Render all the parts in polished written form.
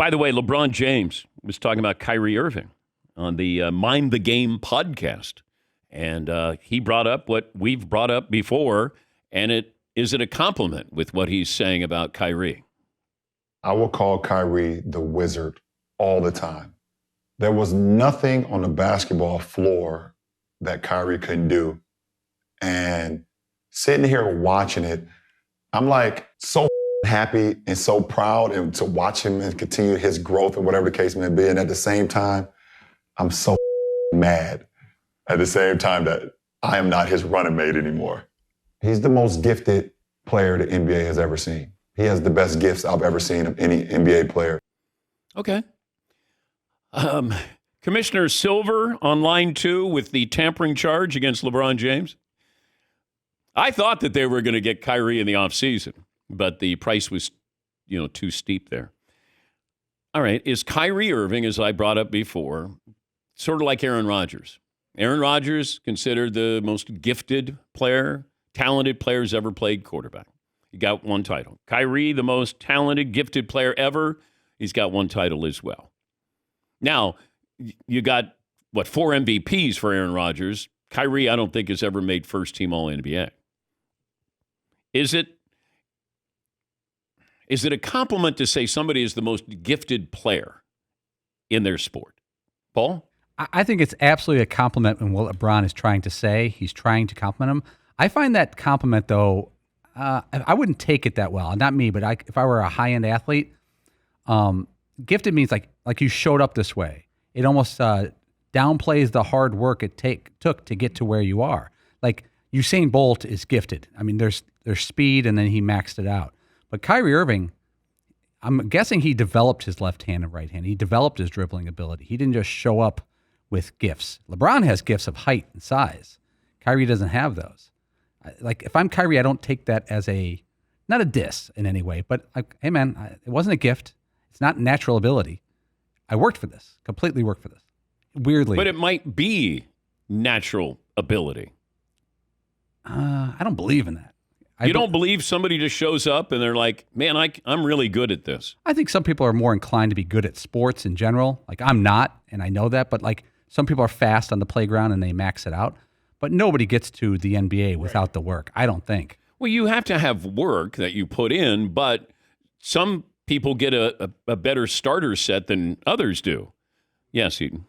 By the way, LeBron James was talking about Kyrie Irving on the Mind the Game podcast. And he brought up what we've brought up before, and is it a compliment with what he's saying about Kyrie? I will call Kyrie the wizard all the time. There was nothing on the basketball floor that Kyrie couldn't do. And sitting here watching it, I'm like so happy and so proud and to watch him and continue his growth and whatever the case may be. And at the same time, I'm so mad at the same time that I am not his running mate anymore. He's the most gifted player the NBA has ever seen. He has the best gifts I've ever seen of any NBA player. Okay. Commissioner Silver on line 2 with the tampering charge against LeBron James. I thought that they were going to get Kyrie in the offseason, but the price was, too steep there. All right. Is Kyrie Irving, as I brought up before, sort of like Aaron Rodgers? Aaron Rodgers, considered the most gifted player, talented players ever played quarterback. He got one title. Kyrie, the most talented, gifted player ever. He's got one title as well. Now, you got, 4 MVPs for Aaron Rodgers. Kyrie, I don't think, has ever made first-team All-NBA. Is it a compliment to say somebody is the most gifted player in their sport? Paul? I think it's absolutely a compliment in what LeBron is trying to say. He's trying to compliment him. I find that compliment, though, I wouldn't take it that well. Not me, but if I were a high-end athlete, gifted means like you showed up this way. It almost downplays the hard work it took to get to where you are. Like Usain Bolt is gifted. I mean, there's speed, and then he maxed it out. But Kyrie Irving, I'm guessing he developed his left hand and right hand. He developed his dribbling ability. He didn't just show up with gifts. LeBron has gifts of height and size. Kyrie doesn't have those. Like, if I'm Kyrie, I don't take that as not a diss in any way, but hey man, it wasn't a gift. It's not natural ability. I worked for this, completely worked for this. Weirdly. But it might be natural ability. I don't believe in that. You don't believe somebody just shows up and they're like, man, I'm really good at this. I think some people are more inclined to be good at sports in general. Like, I'm not, and I know that, but like some people are fast on the playground and they max it out. But nobody gets to the NBA without the work, I don't think. Well, you have to have work that you put in, but some people get a better starter set than others do. Yes, Eden.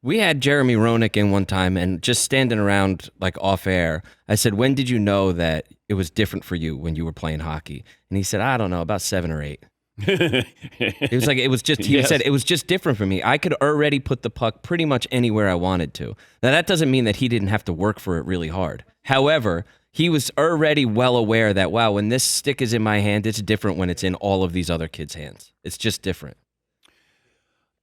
We had Jeremy Roenick in one time, and just standing around like off air, I said, when did you know that it was different for you when you were playing hockey? And he said, I don't know, about 7 or 8. He was like, he said, it was just different for me. I could already put the puck pretty much anywhere I wanted to. Now, that doesn't mean that he didn't have to work for it really hard. However, he was already well aware that, wow, when this stick is in my hand, it's different when it's in all of these other kids' hands. It's just different.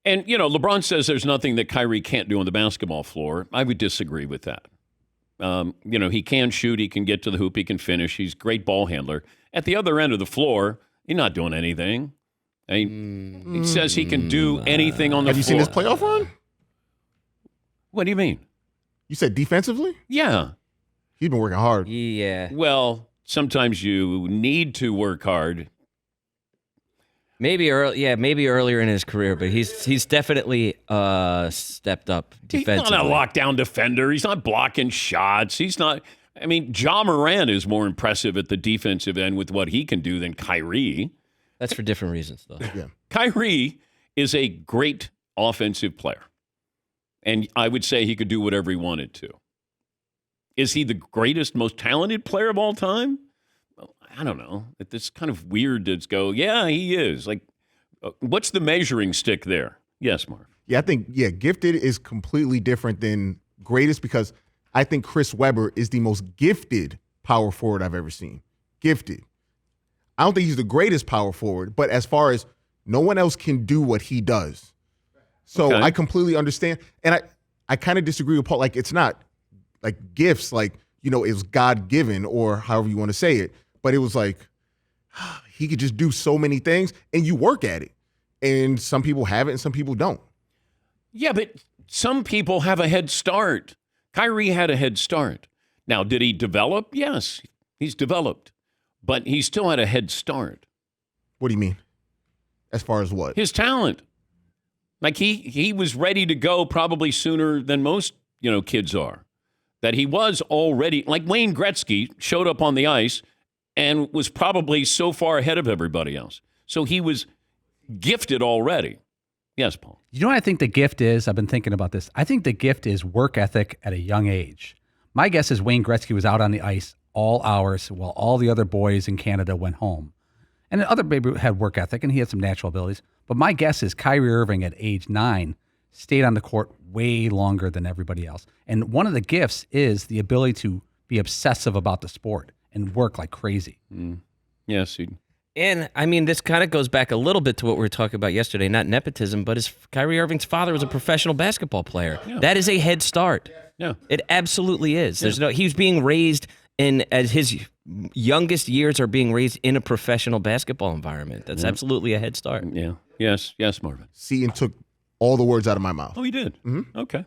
And, LeBron says there's nothing that Kyrie can't do on the basketball floor. I would disagree with that. He can shoot, he can get to the hoop, he can finish. He's a great ball handler. At the other end of the floor, he's not doing anything. He says he can do anything on the floor. Have you seen his playoff run? What do you mean? You said defensively? Yeah. He's been working hard. Yeah. Well, sometimes you need to work hard. Maybe earlier in his career, but he's definitely stepped up defensively. He's not a lockdown defender. He's not blocking shots. He's not. I mean, Ja Morant is more impressive at the defensive end with what he can do than Kyrie. That's for different reasons, though. Yeah. Kyrie is a great offensive player, and I would say he could do whatever he wanted to. Is he the greatest, most talented player of all time? Well, I don't know. It's kind of weird to go, yeah, he is. Like, what's the measuring stick there? Yes, Marv. Yeah, I think, gifted is completely different than greatest, because I think Chris Webber is the most gifted power forward I've ever seen. Gifted. I don't think he's the greatest power forward, but as far as no one else can do what he does. So okay. I completely understand. And I kind of disagree with Paul. Like, it's not like gifts, like, it was God-given or however you want to say it. But it was like, he could just do so many things, and you work at it. And some people have it and some people don't. Yeah, but some people have a head start. Kyrie had a head start. Now, did he develop? Yes, he's developed. But he still had a head start. What do you mean? As far as what? His talent. Like he was ready to go probably sooner than most, kids are. That he was already, like Wayne Gretzky showed up on the ice and was probably so far ahead of everybody else. So he was gifted already. Yes, Paul. You know what I think the gift is? I've been thinking about this. I think the gift is work ethic at a young age. My guess is Wayne Gretzky was out on the ice all hours while all the other boys in Canada went home. And the other baby had work ethic, and he had some natural abilities. But my guess is Kyrie Irving at age 9 stayed on the court way longer than everybody else. And one of the gifts is the ability to be obsessive about the sport and work like crazy. Yes. And I mean, this kind of goes back a little bit to what we were talking about yesterday, not nepotism, but Kyrie Irving's father was a professional basketball player. Yeah. That is a head start. Yeah. It absolutely is. He was being raised as his youngest years are being raised in a professional basketball environment. That's absolutely a head start. Yeah. Yes, Marvin. See, and took all the words out of my mouth. Oh, he did? Mm-hmm. Okay.